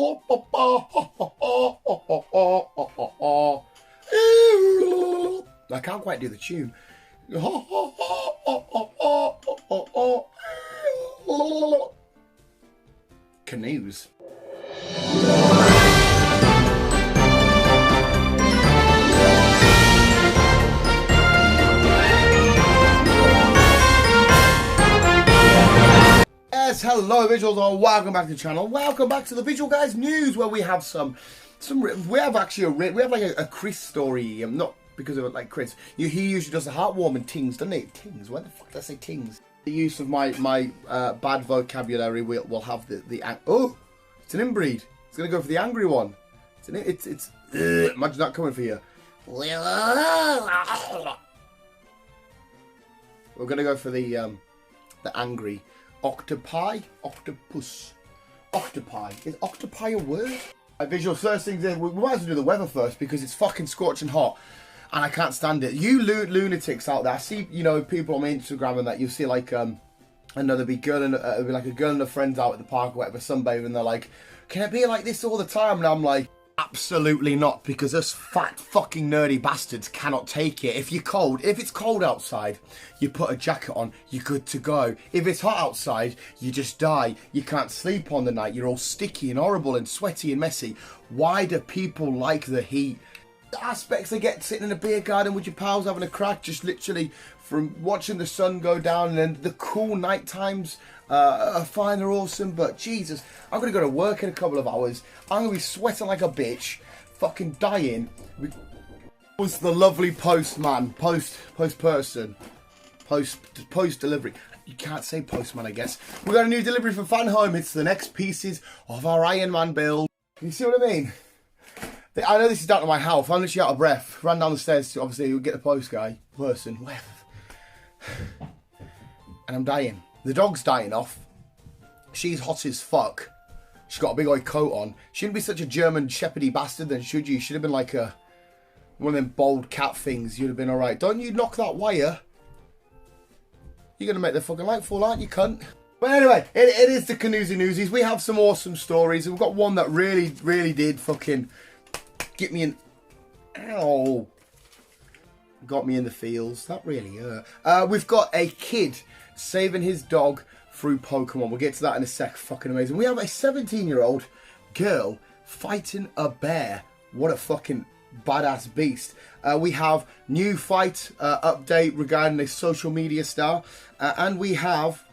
I can't quite do the tune. Canoes. Yes, hello visuals, and welcome back to the channel. Welcome back to the Visual Guyz news, where we have we have like a Chris story. Not because of it, like Chris. He usually does the heartwarming tings, doesn't he? Tings. When the fuck did I say tings? The use of my bad vocabulary will have the oh, it's an inbreed. It's gonna go for the angry one. It's imagine that coming for you. We're gonna go for the angry octopi, octopus, octopi. Is octopi a word? Visual first thing. We might as well do the weather first because it's fucking scorching hot. And I can't stand it. You lunatics out there, I see, you know, people on my Instagram and that, you see like, I know there'll be a girl and her friends out at the park or whatever, sunbathing, and they're like, can it be like this all the time? And I'm like, absolutely not, because us fat fucking nerdy bastards cannot take it. If it's cold outside, you put a jacket on, you're good to go. If it's hot outside, you just die. You can't sleep on the night, you're all sticky and horrible and sweaty and messy. Why do people like the heat? The aspects they get sitting in a beer garden with your pals having a crack, just literally from watching the sun go down, and then the cool night times are fine, they're awesome, but Jesus, I'm going to go to work in a couple of hours, I'm going to be sweating like a bitch, fucking dying. Was the lovely postman, post delivery. You can't say postman, I guess. We got a new delivery from Fan Home. It's the next pieces of our Iron Man build. You see what I mean? I know this is down to my health. I'm literally out of breath. Ran down the stairs to obviously get the person, whatever. And I'm dying. The dog's dying off. She's hot as fuck. She's got a big old coat on. She shouldn't be such a German shepherdy bastard then, should you? Should have been like one of them bold cat things. You'd have been alright. Don't you knock that wire. You're going to make the fucking light fall, aren't you, cunt? But anyway, it is the Canoesy Newsies. We have some awesome stories. We've got one that really did fucking get me in. Ow. Got me in the feels. That really hurt. We've got a kid saving his dog through Pokemon. We'll get to that in a sec. Fucking amazing. We have a 17-year-old girl fighting a bear. What a fucking badass beast. We have new fight update regarding a social media star. And we have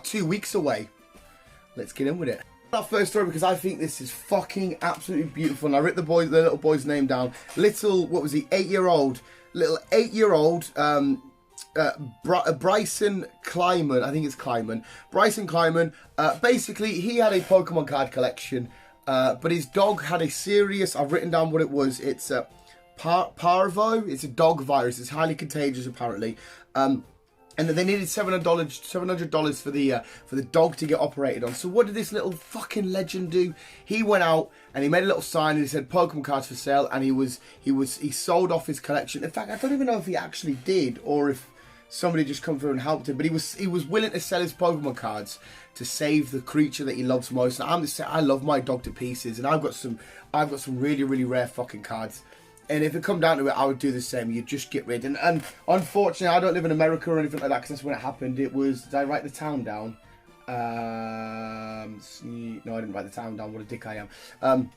2 weeks away. Let's get in with it. Our first story, because I think this is fucking absolutely beautiful, and I wrote the little boy's name down. What was he? 8-year-old, little 8-year-old Bryson Kleiman. I think it's Kleiman. Bryson Kleiman. Basically, he had a Pokemon card collection, but his dog had a serious. I've written down what it was. It's parvo. It's a dog virus. It's highly contagious, apparently. And they needed $700 for the dog to get operated on. So what did this little fucking legend do? He went out and he made a little sign and he said Pokemon cards for sale, and he sold off his collection. In fact, I don't even know if he actually did or if somebody just come through and helped him. But he was willing to sell his Pokemon cards to save the creature that he loves most. And I'm just saying, I love my dog to pieces, and I've got some really rare fucking cards. And if it come down to it, I would do the same. You'd just get rid. And unfortunately, I don't live in America or anything like that, because that's when it happened. It was, did I write the town down? No, I didn't write the town down. What a dick I am.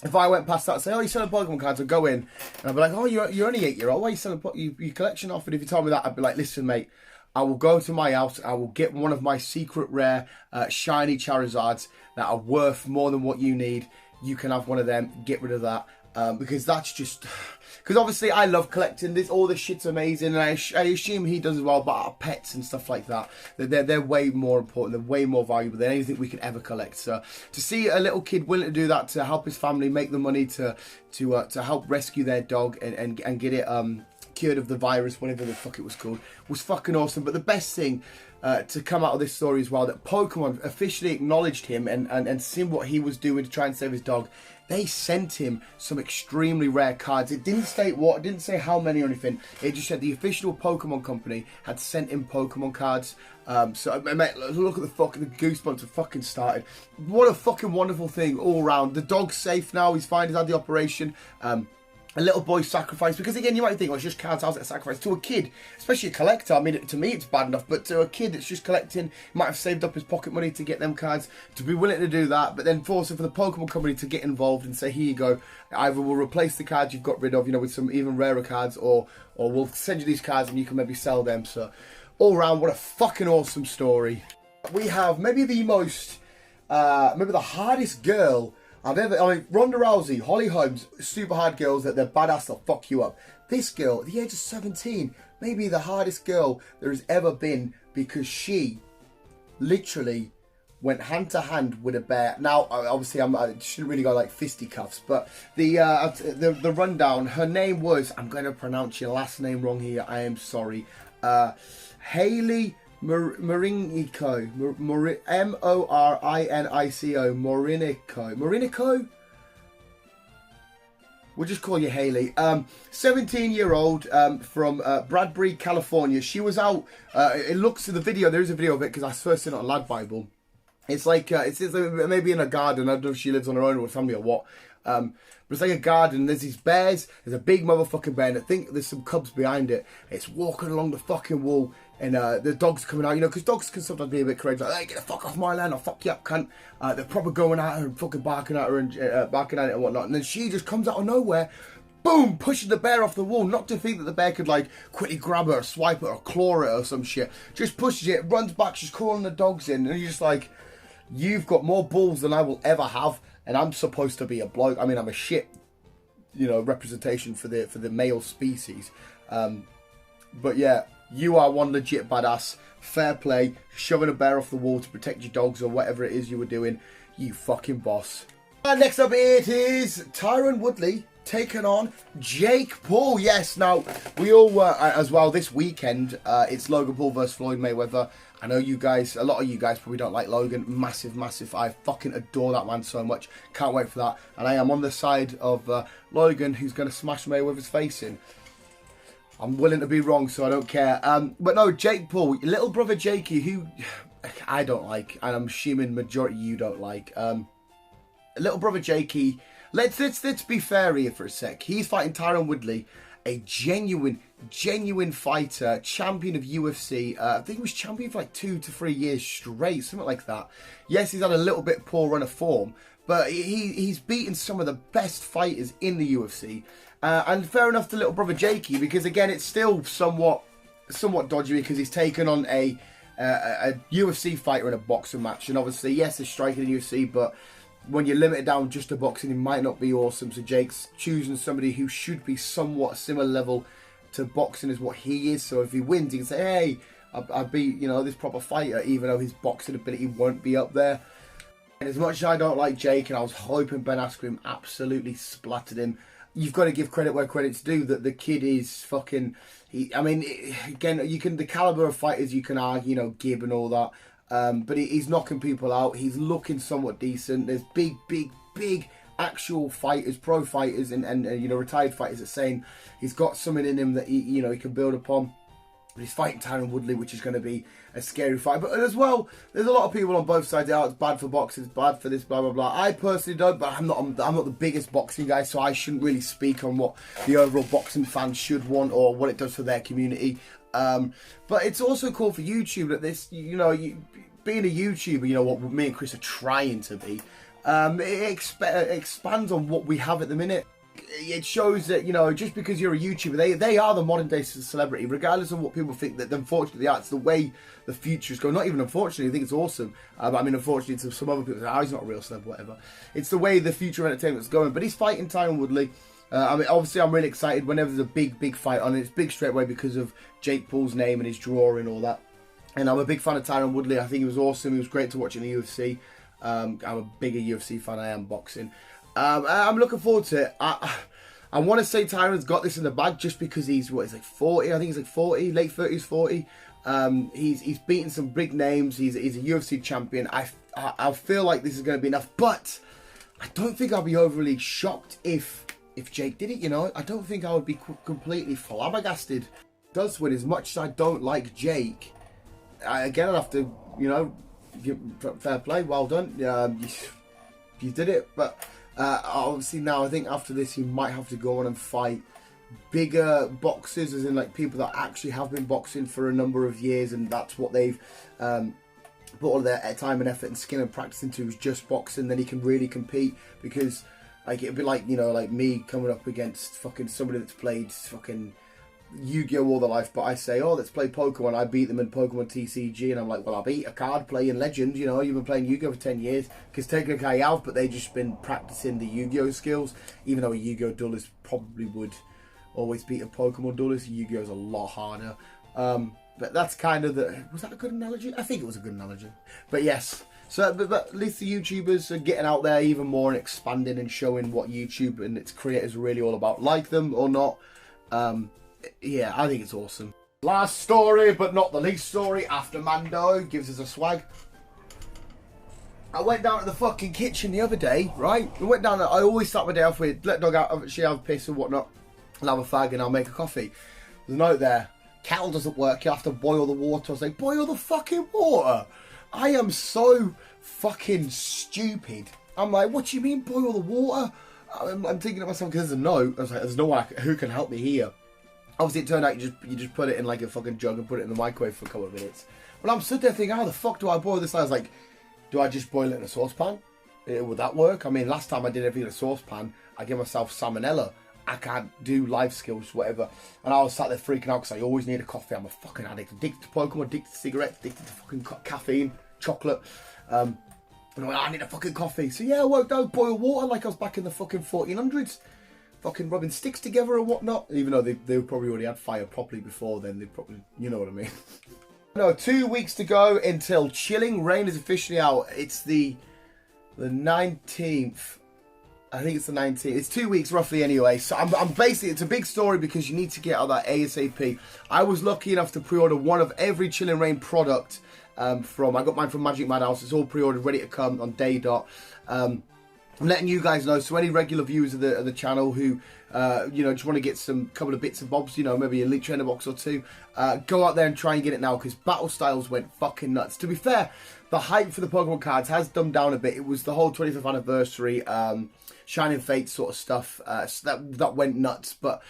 If I went past that and say, oh, you're selling Pokemon cards, I'd go in. And I'd be like, oh, you're only 8-year-old. Why are you selling your collection off? And if you told me that, I'd be like, listen, mate, I will go to my house. I will get one of my secret rare shiny Charizards that are worth more than what you need. You can have one of them. Get rid of that. Because that's just, because obviously I love collecting this, all this shit's amazing, and I assume he does as well, but our pets and stuff like that, they're way more important, they're way more valuable than anything we could ever collect. So to see a little kid willing to do that to help his family, make the money to help rescue their dog and get it cured of the virus, whatever the fuck it was called, was fucking awesome. But the best thing, to come out of this story as well, that Pokemon officially acknowledged him and seen what he was doing to try and save his dog. They sent him some extremely rare cards. It didn't state what, it didn't say how many or anything. It just said the official Pokemon company had sent him Pokemon cards. So, mate, look at the goosebumps have fucking started. What a fucking wonderful thing all around. The dog's safe now. He's fine. He's had the operation. A little boy sacrifice, because again you might think, well, it's just cards, how's it a sacrifice? To a kid, especially a collector, I mean, to me it's bad enough, but to a kid that's just collecting, might have saved up his pocket money to get them cards, to be willing to do that, but then forcing for the Pokemon company to get involved and say, here you go, either we'll replace the cards you've got rid of, you know, with some even rarer cards, or we'll send you these cards and you can maybe sell them. So all around, what a fucking awesome story. We have maybe the most, maybe the hardest girl I mean, Ronda Rousey, Holly Holmes, super hard girls that they're badass, they'll fuck you up. This girl, at the age of 17, maybe the hardest girl there has ever been, because she literally went hand to hand with a bear. Now, obviously, I shouldn't really go like fisticuffs, but the rundown, her name was, I'm going to pronounce your last name wrong here, I am sorry, Hayley Morinico, Morinico, Morinico. We'll just call you Hayley. 17-year-old from Bradbury, California. She was out. It looks to the video. There is a video of it because I first seen it on Lad Bible. It's like it's maybe in a garden. I don't know if she lives on her own or with family or what. But it's like a garden. There's these bears. There's a big motherfucking bear, and I think there's some cubs behind it. It's walking along the fucking wall. And the dog's coming out, you know, because dogs can sometimes be a bit crazy, like, hey, get the fuck off my land, I'll fuck you up, cunt. They're probably going at her and fucking barking at her and barking at it and whatnot. And then she just comes out of nowhere, boom, pushes the bear off the wall, not to think that the bear could, like, quickly grab her or swipe it or claw it or some shit. Just pushes it, runs back, she's calling the dogs in, and you're just like, you've got more balls than I will ever have, and I'm supposed to be a bloke. I mean, I'm a shit, you know, representation for the male species. But yeah, you are one legit badass. Fair play. Shoving a bear off the wall to protect your dogs or whatever it is you were doing. You fucking boss. And next up it is Tyron Woodley taking on Jake Paul. Yes, now we all were as well this weekend. It's Logan Paul versus Floyd Mayweather. I know you guys, a lot of you guys probably don't like Logan. Massive. I fucking adore that man so much. Can't wait for that. And I am on the side of Logan, who's going to smash Mayweather's face in. I'm willing to be wrong, so I don't care. But no, Jake Paul, little brother Jakey, who I don't like, and I'm assuming majority you don't like. Little brother Jakey, let's be fair here for a sec. He's fighting Tyron Woodley, a genuine fighter, champion of UFC. I think he was champion for like 2 to 3 years straight, something like that. Yes, he's had a little bit poor run of form, but he's beaten some of the best fighters in the UFC. And fair enough to little brother Jakey, because again, it's still somewhat dodgy because he's taken on a UFC fighter in a boxing match. And obviously, yes, there's striking in UFC, but when you're limited down just to boxing, it might not be awesome. So Jake's choosing somebody who should be somewhat similar level to boxing as what he is. So if he wins, he can say, hey, I beat, you know, this proper fighter, even though his boxing ability won't be up there. And as much as I don't like Jake, and I was hoping Ben Askren absolutely splattered him, you've got to give credit where credit's due, that the kid is fucking... I mean, again, you can, the caliber of fighters you can argue, you know, Gibb and all that, but he's knocking people out. He's looking somewhat decent. There's big actual fighters, pro fighters, and you know, retired fighters that saying he's got something in him that he can build upon. But he's fighting Tyron Woodley, which is going to be a scary fight. But as well, there's a lot of people on both sides. Oh, it's bad for boxing, it's bad for this, blah blah blah. I personally don't, but I'm not the biggest boxing guy, so I shouldn't really speak on what the overall boxing fans should want or what it does for their community. But it's also cool for YouTube that this, you know, being a YouTuber, you know what me and Chris are trying to be. It expands on what we have at the minute. It shows that, you know, just because you're a YouTuber, they are the modern day celebrity, regardless of what people think that unfortunately it's the way the future is going. Not even unfortunately, I think it's awesome. But I mean, unfortunately, to some other people, oh, he's not a real celeb, whatever. It's the way the future of entertainment is going. But he's fighting Tyron Woodley. I mean, obviously, I'm really excited whenever there's a big fight on it. It's big straight away because of Jake Paul's name and his draw and all that. And I'm a big fan of Tyron Woodley. I think he was awesome. He was great to watch in the UFC. I'm a bigger UFC fan. I am boxing. I'm looking forward to it. I want to say Tyron's got this in the bag just because he's, what, he's like 40. I think he's like 40, late 30s, 40. He's beaten some big names. He's a UFC champion. I feel like this is going to be enough, but I don't think I'll be overly shocked if Jake did it, you know. I don't think I would be completely flabbergasted. Does win, as much as I don't like Jake, again, I'll have to, you know, give fair play, well done. You did it, but obviously now I think after this he might have to go on and fight bigger boxers, as in like people that actually have been boxing for a number of years, and that's what they've put all their time and effort and skill and practice into, is just boxing. Then he can really compete, because like it'd be like, you know, like me coming up against fucking somebody that's played fucking Yu-Gi-Oh all their life, but I say, oh, let's play Pokemon. I beat them in Pokemon TCG, and I'm like, well, I beat a card playing legend, you know. You've been playing Yu-Gi-Oh for 10 years, because technically I have, but they've just been practicing the Yu-Gi-Oh skills, even though a Yu-Gi-Oh duelist probably would always beat a Pokemon duelist. Yu-Gi-Oh is a lot harder. But that's kind of the... Was that a good analogy? I think it was a good analogy. But yes. So but at least the YouTubers are getting out there even more and expanding and showing what YouTube and its creators are really all about. Like them or not. Yeah, I think it's awesome. Last story, but not the least story, after Mando gives us a swag. I went down to the fucking kitchen the other day, right? I went down there. I always start my day off with, let dog out, she have a piss or whatnot. I'll have a fag and I'll make a coffee. There's a note there. Kettle doesn't work, you have to boil the water. I was like, boil the fucking water? I am so fucking stupid. I'm like, what do you mean boil the water? I'm thinking to myself, because there's a note. I was like, there's no one who can help me here. Obviously, it turned out you just put it in like a fucking jug and put it in the microwave for a couple of minutes. But I'm sitting there thinking, how the fuck do I boil this? I was like, do I just boil it in a saucepan? Would that work? I mean, last time I did everything in a saucepan, I gave myself salmonella. I can't do life skills, whatever. And I was sat there freaking out because I always need a coffee. I'm a fucking addict. Addicted to Pokemon, addicted to cigarettes, addicted to fucking caffeine, chocolate. And I'm like, I need a fucking coffee. So yeah, I worked out, boil water like I was back in the fucking 1400s. Fucking rubbing sticks together or whatnot. Even though they probably already had fire properly before then. They probably, you know what I mean. No, 2 weeks to go until Chilling Reign is officially out. It's the 19th. I think it's the 19th. It's 2 weeks roughly anyway. So I'm basically, it's a big story because you need to get out that ASAP. I was lucky enough to pre-order one of every Chilling Reign product I got mine from Magic Madhouse. It's all pre-ordered, ready to come on day dot. I'm letting you guys know, so any regular viewers of the channel who, you know, just want to get some couple of bits and bobs, you know, maybe a Elite Trainer box or two, go out there and try and get it now, because Battle Styles went fucking nuts. To be fair, the hype for the Pokemon cards has dumbed down a bit. It was the whole 25th anniversary, Shining Fate sort of stuff, so that went nuts, but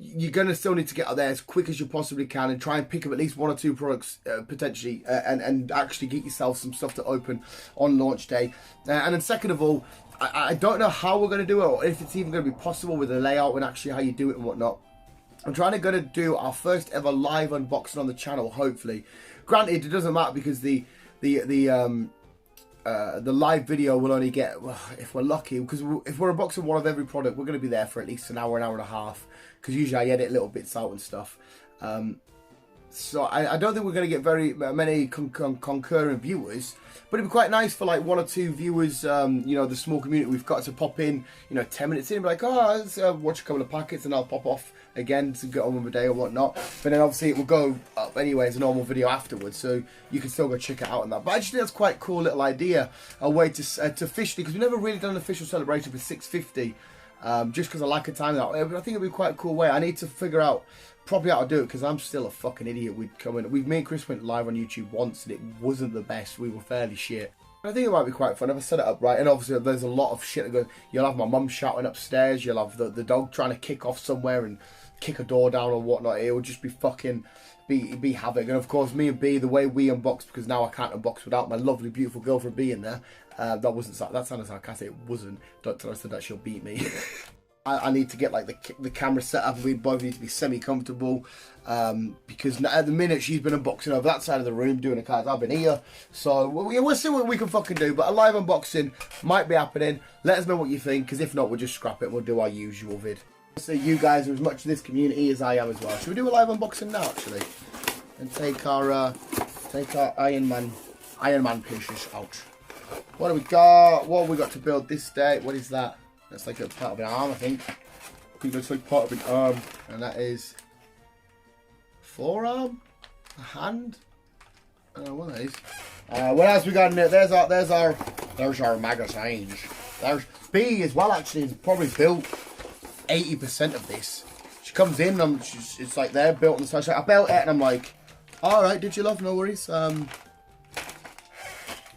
you're going to still need to get out there as quick as you possibly can and try and pick up at least 1 or 2 products potentially and actually get yourself some stuff to open on launch day. And then second of all, I don't know how we're going to do it, or if it's even going to be possible with the layout and actually how you do it and whatnot. I'm trying to do our first ever live unboxing on the channel, hopefully. Granted, it doesn't matter because the live video will only get, well, if we're lucky, because if we're unboxing one of every product, we're going to be there for at least an hour and a half, because usually I edit little bits out and stuff. So I don't think we're going to get very many concurrent viewers, but it'd be quite nice for like 1 or 2 viewers, you know, the small community we've got, to pop in, you know, 10 minutes in and be like, oh, let's watch a couple of packets and I'll pop off again to get on with the day or whatnot. But then obviously it will go up anyway as a normal video afterwards, so you can still go check it out and that. But I just think that's quite a cool little idea, a way to officially, because we've never really done an official celebration for 650, just because I like a time out. I think it'd be quite a cool way. I need to figure out probably how to do it, because I'm still a fucking idiot. Me and Chris went live on YouTube once and it wasn't the best. We were fairly shit. I think it might be quite fun if I set it up right. And obviously there's a lot of shit that goes. You'll have my mum shouting upstairs. You'll have the dog trying to kick off somewhere and kick a door down or whatnot. It will just be fucking be havoc. And of course me and B, the way we unbox, because now I can't unbox without my lovely beautiful girlfriend B in there. That sounded sarcastic. It wasn't. Don't tell us that she'll beat me. I need to get like the camera set up, and we both need to be semi-comfortable, because at the minute she's been unboxing over that side of the room doing the cards. I've been here, so we'll see what we can fucking do. But a live unboxing might be happening. Let us know what you think, because if not, we'll just scrap it and we'll do our usual vid. So you guys are as much of this community as I am as well. Should we do a live unboxing now, actually, and take our Iron Man pieces out? What do we got? What have we got to build this day? What is that? That's like a part of an arm, I think. I think that's like part of an arm, and that is forearm. a hand. What are these? What else we got in there? There's our magazines. There's B as well. Actually, has probably built 80% of this. She comes in, it's like they're built on the side. I built it, and I'm like, all right, did you love? No worries. I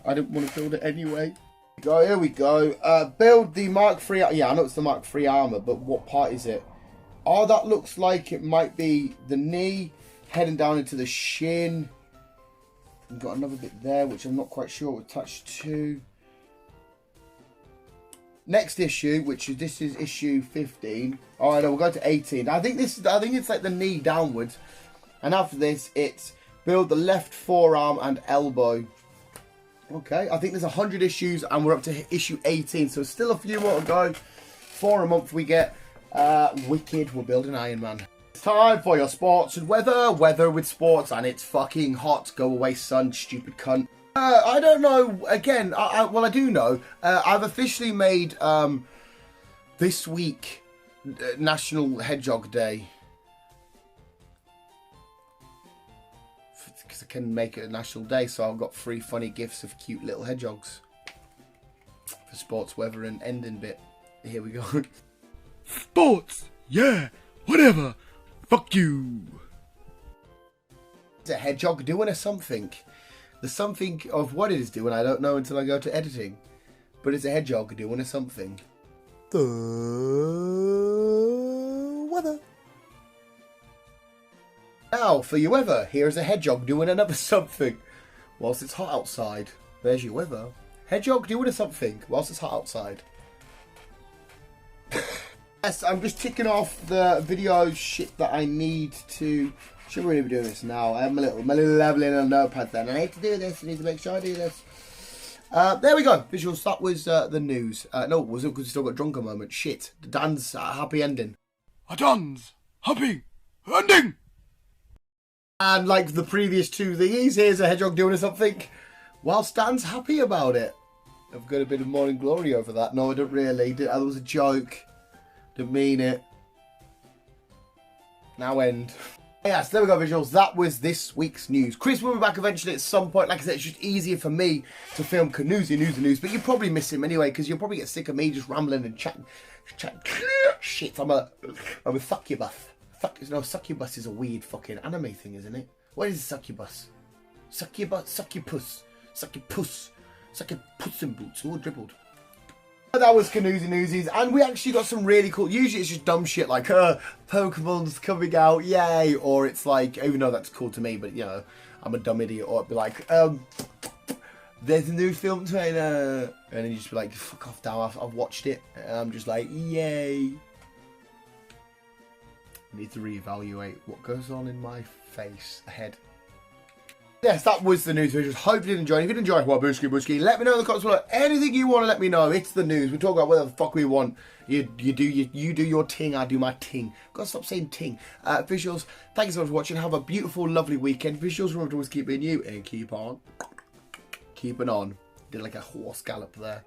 didn't want to build it anyway. Here we go. Build the Mark III. Yeah, I know it's the Mark III armor, but what part is it? Oh, that looks like it might be the knee, heading down into the shin. We've got another bit there, which I'm not quite sure what we're attached to. Next issue, this is issue 15. All right, we'll go to 18. I think it's like the knee downwards, and after this, it's build the left forearm and elbow. Okay, I think there's 100 issues, and we're up to issue 18, so still a few more to go. 4 a month we get. Wicked, we're building Iron Man. It's time for your sports and weather with sports, and it's fucking hot. Go away, sun, stupid cunt. I don't know. Again, well, I do know. I've officially made this week National Hedgehog Day, because I can make it a national day. So I've got 3 funny gifts of cute little hedgehogs for sports, weather, and ending bit. Here we go. Sports, yeah, whatever. Fuck you. Is a hedgehog doing or something? The something of what it is doing, I don't know until I go to editing. But it's a hedgehog doing or something. The weather. Now, for your weather, here's a hedgehog doing another something. Whilst it's hot outside, there's your weather. Hedgehog doing or something whilst it's hot outside. Yes, I'm just ticking off the video shit that I need to. Shouldn't really be doing this now. I have my little leveling on a notepad then. I need to do this. I need to make sure I do this. There we go. Visuals. That was the news. No, it wasn't, because we still got drunk a moment. Shit. Dan's happy ending. A Dan's happy ending. And like the previous 2 thingies, here's a hedgehog doing something whilst Dan's happy about it. I've got a bit of morning glory over that. No, I don't really. That was a joke. Didn't mean it. Now end. Yes, there we go, visuals. That was this week's news. Chris will be back eventually at some point. Like I said, it's just easier for me to film Canoezy news. But you probably miss him anyway, because you'll probably get sick of me just rambling and chatting. Shit, I'm a succubus. Succubus is a weird fucking anime thing, isn't it? What is a succubus? Succubus and boots. All dribbled. That was Canoezy Newsies, and we actually got some really cool. Usually it's just dumb shit like Pokemon's coming out, yay, or it's like, even though that's cool to me, but you know, I'm a dumb idiot, or it'd be like, there's a new film trailer, and then you just be like, fuck off now, I've watched it, and I'm just like, yay. I need to reevaluate what goes on in my face ahead. Yes, that was the news visuals. Hope you did enjoy. If you did enjoy, well, booski, let me know in the comments below. Anything you want to let me know. It's the news. We talk about whatever the fuck we want. You do your ting, I do my ting. Gotta stop saying ting. Visuals, thank you so much for watching. Have a beautiful, lovely weekend. Visuals, remember to always keep being you and keep on keeping on. Did like a horse gallop there.